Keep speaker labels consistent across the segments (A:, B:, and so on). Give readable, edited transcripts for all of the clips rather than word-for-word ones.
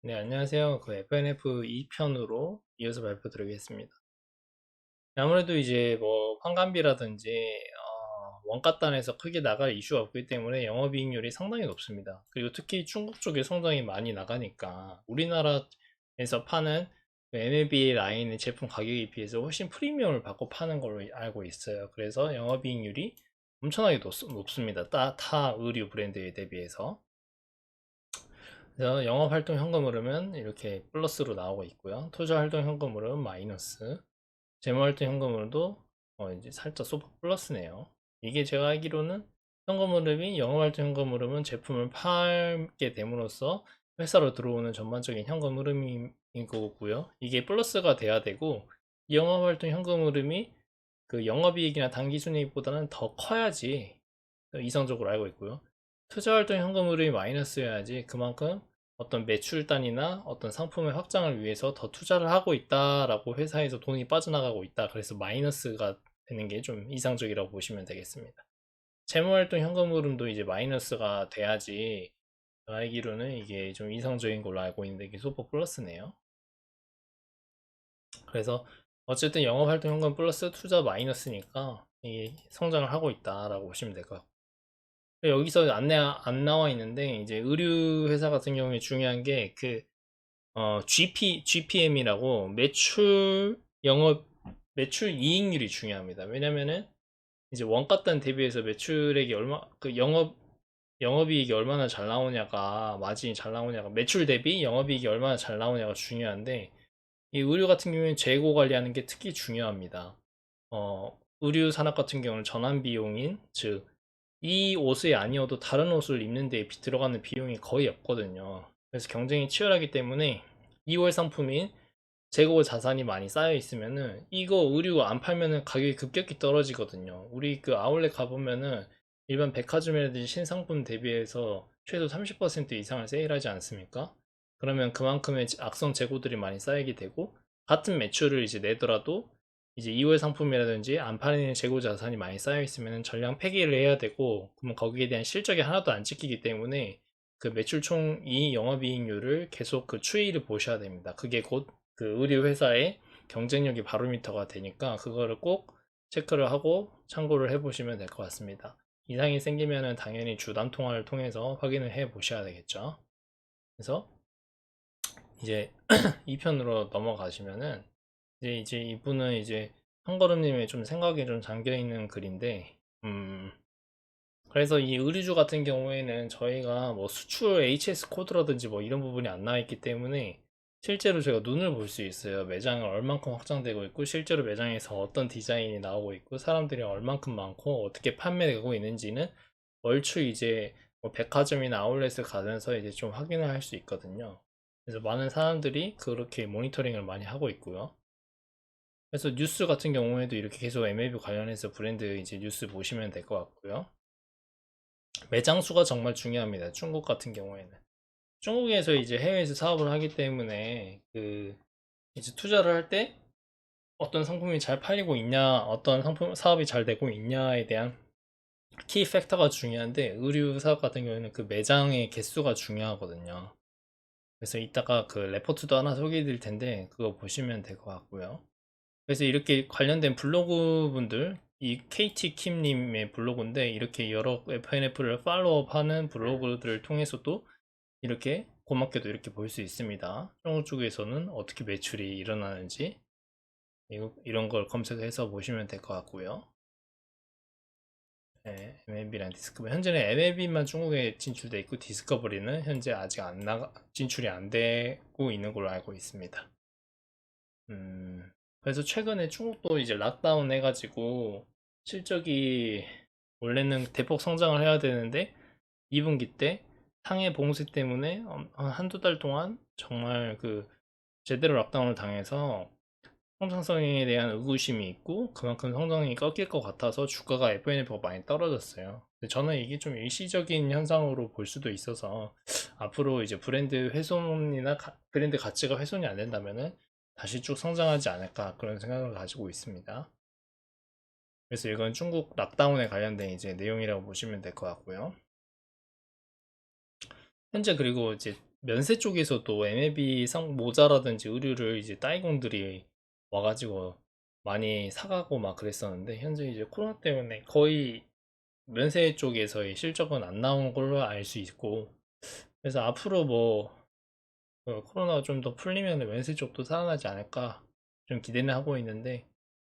A: 네, 안녕하세요. 그 FNF 2편으로 이어서 발표드리겠습니다. 아무래도 이제 뭐 환간비라든지 원가단에서 크게 나갈 이슈가 없기 때문에 영업이익률이 상당히 높습니다. 그리고 특히 중국 쪽에 성장이 많이 나가니까 우리나라에서 파는 MLB 라인의 제품 가격에 비해서 훨씬 프리미엄을 받고 파는 걸로 알고 있어요. 그래서 영업이익률이 엄청나게 높습니다. 타 의류 브랜드에 대비해서. 그래서 영업활동 현금 흐름은 이렇게 플러스로 나오고 있고요. 투자활동 현금 흐름은 마이너스. 재무활동 현금 흐름도 이제 살짝 소폭 플러스네요. 이게 제가 알기로는 현금 흐름이 영업활동 현금 흐름은 제품을 팔게 됨으로써 회사로 들어오는 전반적인 현금 흐름인 거고요. 이게 플러스가 돼야 되고 이 영업활동 현금 흐름이 그 영업이익이나 당기순이익보다는 더 커야지 이상적으로 알고 있고요. 투자활동 현금 흐름이 마이너스여야지 그만큼 어떤 매출단이나 어떤 상품의 확장을 위해서 더 투자를 하고 있다라고 회사에서 돈이 빠져나가고 있다. 그래서 마이너스가 되는 게 좀 이상적이라고 보시면 되겠습니다. 재무활동 현금 흐름도 이제 마이너스가 돼야지 알기로는 이게 좀 이상적인 걸로 알고 있는데 이게 소폭 플러스네요. 그래서 어쨌든 영업활동 현금 플러스 투자 마이너스니까 이게 성장을 하고 있다라고 보시면 될 것 같고 여기서 안 나와 있는데 이제 의류 회사 같은 경우에 중요한 게 그 GPM이라고 매출 이익률이 중요합니다. 왜냐면은 이제 원가단 대비해서 매출액이 그 영업이익이 얼마나 잘 나오냐가 마진이 잘 나오냐가 매출 대비 영업이익이 얼마나 잘 나오냐가 중요한데 이 의류 같은 경우에는 재고 관리하는 게 특히 중요합니다. 의류 산업 같은 경우는 전환 비용인 즉 이 옷이 아니어도 다른 옷을 입는 데 들어가는 비용이 거의 없거든요. 그래서 경쟁이 치열하기 때문에 2월 상품인 재고 자산이 많이 쌓여 있으면은 이거 의류 안 팔면은 가격이 급격히 떨어지거든요. 우리 그 아울렛 가보면은 일반 백화점이라든지 신상품 대비해서 최소 30% 이상을 세일하지 않습니까? 그러면 그만큼의 악성 재고들이 많이 쌓이게 되고 같은 매출을 이제 내더라도 이제 2월 상품이라든지 안 팔리는 재고 자산이 많이 쌓여 있으면 전량 폐기를 해야 되고 그러면 거기에 대한 실적이 하나도 안 찍히기 때문에 그 매출 총 이 영업이익률을 계속 그 추이를 보셔야 됩니다. 그게 곧 그 의류 회사의 경쟁력이 바로미터가 되니까 그거를 꼭 체크를 하고 참고를 해 보시면 될 것 같습니다. 이상이 생기면은 당연히 주담 통화를 통해서 확인을 해 보셔야 되겠죠. 그래서 이제 2편으로 넘어가시면은 이제 이분은 이제 한걸음님의 좀 생각이 좀 잠겨 있는 글인데 그래서 이 의류주 같은 경우에는 저희가 뭐 수출 HS 코드라든지 뭐 이런 부분이 안 나와 있기 때문에 실제로 제가 눈을 볼 수 있어요. 매장을 얼만큼 확장되고 있고 실제로 매장에서 어떤 디자인이 나오고 있고 사람들이 얼만큼 많고 어떻게 판매되고 있는지는 얼추 이제 뭐 백화점이나 아울렛을 가면서 이제 좀 확인을 할 수 있거든요. 그래서 많은 사람들이 그렇게 모니터링을 많이 하고 있고요. 그래서 뉴스 같은 경우에도 이렇게 계속 MLB 관련해서 브랜드 이제 뉴스 보시면 될 것 같고요. 매장 수가 정말 중요합니다. 중국 같은 경우에는. 중국에서 이제 해외에서 사업을 하기 때문에 그 이제 투자를 할 때 어떤 상품이 잘 팔리고 있냐, 어떤 상품 사업이 잘 되고 있냐에 대한 키 팩터가 중요한데 의류 사업 같은 경우에는 그 매장의 개수가 중요하거든요. 그래서 이따가 그 레포트도 하나 소개해 드릴 텐데 그거 보시면 될 것 같고요. 그래서 이렇게 관련된 블로그 분들, 이 KT 킴님의 블로그인데 이렇게 여러 FNF를 팔로우하는 블로그들을 통해서도 이렇게 고맙게도 이렇게 볼 수 있습니다. 중국 쪽에서는 어떻게 매출이 일어나는지 이런 걸 검색해서 보시면 될 것 같고요. 네, MLB랑 디스커버리 현재는 MLB만 중국에 진출돼 있고 디스커버리는 현재 아직 안 나가 진출이 안 되고 있는 걸로 알고 있습니다. 그래서 최근에 중국도 이제 락다운 해가지고 실적이 원래는 대폭 성장을 해야 되는데 2분기 때 상해 봉쇄 때문에 한두 달 동안 정말 그 제대로 락다운을 당해서 성장성에 대한 의구심이 있고 그만큼 성장이 꺾일 것 같아서 주가가 FNF가 많이 떨어졌어요. 근데 저는 이게 좀 일시적인 현상으로 볼 수도 있어서 앞으로 이제 브랜드 훼손이나 브랜드 가치가 훼손이 안 된다면은 다시 쭉 성장하지 않을까 그런 생각을 가지고 있습니다. 그래서 이건 중국 락다운에 관련된 이제 내용이라고 보시면 될 것 같고요. 현재 그리고 이제 면세 쪽에서도 MLB 모자라든지 의류를 이제 따이공들이 와가지고 많이 사가고 막 그랬었는데, 현재 이제 코로나 때문에 거의 면세 쪽에서의 실적은 안 나온 걸로 알 수 있고, 그래서 앞으로 뭐 코로나가 좀 더 풀리면 면세 쪽도 살아나지 않을까 좀 기대는 하고 있는데,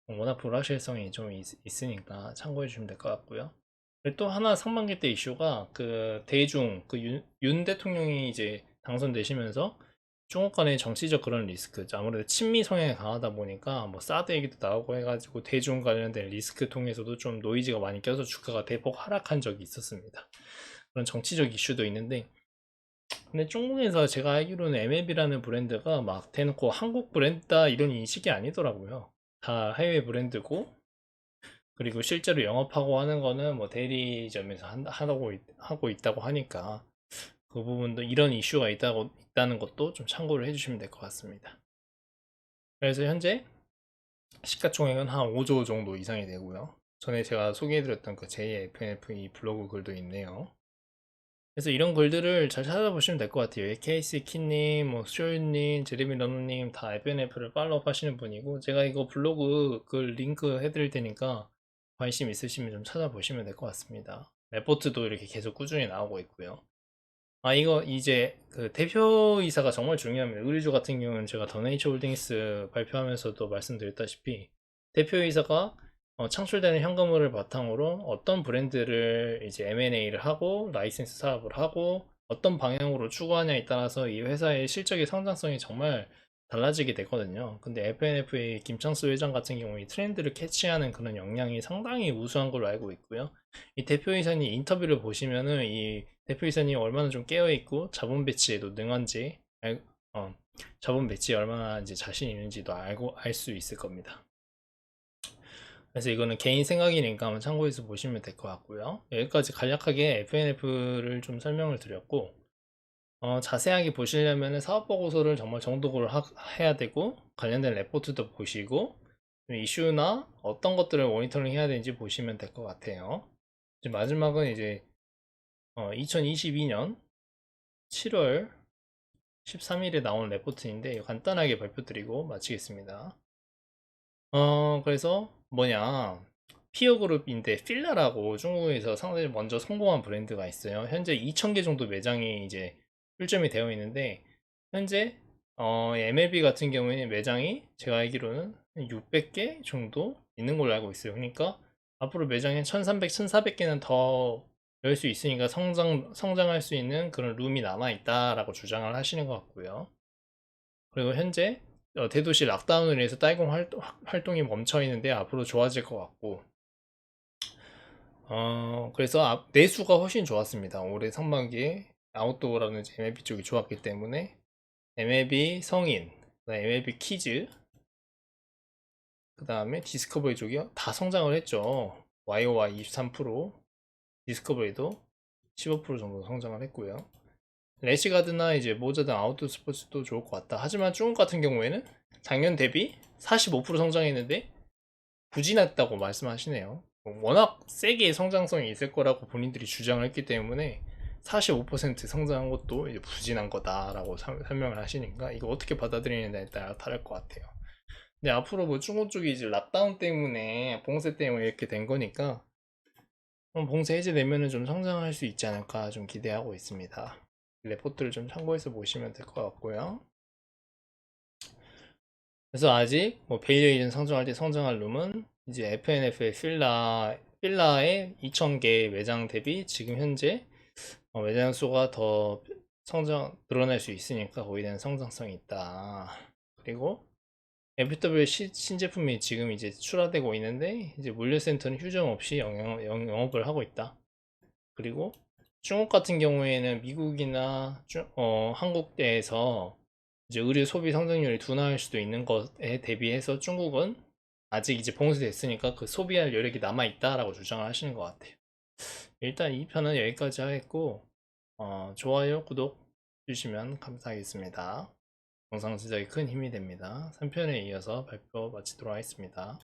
A: 워낙 불확실성이 좀 있으니까 참고해 주시면 될 것 같고요. 그리고 또 하나 상반기 때 이슈가 그 대중 그 윤 대통령이 이제 당선되시면서 중국 간의 정치적 그런 리스크, 아무래도 친미 성향이 강하다 보니까 뭐 사드 얘기도 나오고 해가지고 대중 관련된 리스크 통해서도 좀 노이즈가 많이 껴서 주가가 대폭 하락한 적이 있었습니다. 그런 정치적 이슈도 있는데, 근데 중국에서 제가 알기로는 MLB라는 브랜드가 막 대놓고 한국 브랜드다 이런 인식이 아니더라고요. 다 해외 브랜드고, 그리고 실제로 영업하고 하는 거는 뭐 대리점에서 하고 있다고 하니까 그 부분도 이런 이슈가 있다는 것도 좀 참고를 해주시면 될 것 같습니다. 그래서 현재 시가총액은 한 5조 정도 이상이 되고요. 전에 제가 소개해드렸던 그 JFNFE 블로그 글도 있네요. 그래서 이런 글들을 잘 찾아보시면 될 것 같아요. 케이스 키님, 뭐 쇼유님, 제레미 러너님 다 FNF를 팔로우 하시는 분이고, 제가 이거 블로그 글 링크 해드릴 테니까 관심 있으시면 좀 찾아보시면 될 것 같습니다. 레포트도 이렇게 계속 꾸준히 나오고 있고요. 아, 이거 이제 그 대표이사가 정말 중요합니다. 의류주 같은 경우는 제가 더네이처 홀딩스 발표하면서도 말씀드렸다시피, 대표이사가 창출되는 현금을 바탕으로 어떤 브랜드를 이제 M&A를 하고 라이센스 사업을 하고 어떤 방향으로 추구하냐에 따라서 이 회사의 실적의 성장성이 정말 달라지게 되거든요. 근데 FNF의 김창수 회장 같은 경우 이 트렌드를 캐치하는 그런 역량이 상당히 우수한 걸로 알고 있고요. 이 대표이사님 인터뷰를 보시면은 이 대표이사님이 얼마나 좀 깨어있고 자본 배치에도 능한지 어, 자본 배치에 얼마나 이제 자신 있는지도 알 수 있을 겁니다. 그래서 이거는 개인 생각이니까 한번 참고해서 보시면 될 것 같고요. 여기까지 간략하게 FNF를 좀 설명을 드렸고, 자세하게 보시려면 사업보고서를 정말 정독을 해야 되고, 관련된 레포트도 보시고, 이슈나 어떤 것들을 모니터링 해야 되는지 보시면 될 것 같아요. 이제 마지막은 이제 2022년 7월 13일에 나온 레포트인데 간단하게 발표드리고 마치겠습니다. 그래서 뭐냐, 피어그룹인데 필라라고 중국에서 상당히 먼저 성공한 브랜드가 있어요. 현재 2,000개 정도 매장이 이제 출점이 되어 있는데, 현재 MLB 같은 경우에는 매장이 제가 알기로는 600개 정도 있는 걸로 알고 있어요. 그러니까 앞으로 매장이 1,300, 1,400개는 더 열 수 있으니까 성장할 수 있는 그런 룸이 남아 있다라고 주장을 하시는 것 같고요. 그리고 현재 대도시 락다운을 해서 딸공 활동이 멈춰 있는데 앞으로 좋아질 것 같고, 그래서 내수가 훨씬 좋았습니다. 올해 상반기에 아웃도어라든지 MLB 쪽이 좋았기 때문에 MLB 성인, MLB 키즈, 그 다음에 디스커버리 쪽이요 다 성장을 했죠. YOY 23%, 디스커버리도 15% 정도 성장을 했고요. 래시가드나 이제 모자 등 아웃도어 스포츠도 좋을 것 같다. 하지만 중국 같은 경우에는 작년 대비 45% 성장했는데 부진했다고 말씀하시네요. 워낙 세게 성장성이 있을 거라고 본인들이 주장을 했기 때문에 45% 성장한 것도 이제 부진한 거다라고 설명을 하시니까 이거 어떻게 받아들이느냐에 따라 다를 것 같아요. 근데 앞으로 뭐 중국 쪽이 이제 락다운 때문에 봉쇄 때문에 이렇게 된 거니까 봉쇄 해제되면은 좀 성장할 수 있지 않을까 좀 기대하고 있습니다. 레포트를 좀 참고해서 보시면 될 것 같고요. 그래서 아직 뭐 베일리에이전 성장할 때 성장할 룸은 이제 FNF의 필라의 2,000개 매장 대비 지금 현재 매장 수가 더 늘어날 수 있으니까 거기에 대한 성장성이 있다. 그리고 FW 신제품이 지금 이제 출하되고 있는데 이제 물류센터는 휴점 없이 영업을 하고 있다. 그리고 중국 같은 경우에는 미국이나 한국 내에서 이제 의류 소비 성장률이 둔화할 수도 있는 것에 대비해서 중국은 아직 이제 봉쇄됐으니까 그 소비할 여력이 남아 있다라고 주장을 하시는 것 같아요. 일단 이 편은 여기까지 하겠고, 좋아요, 구독 주시면 감사하겠습니다. 영상 제작에 큰 힘이 됩니다. 3편에 이어서 발표 마치도록 하겠습니다.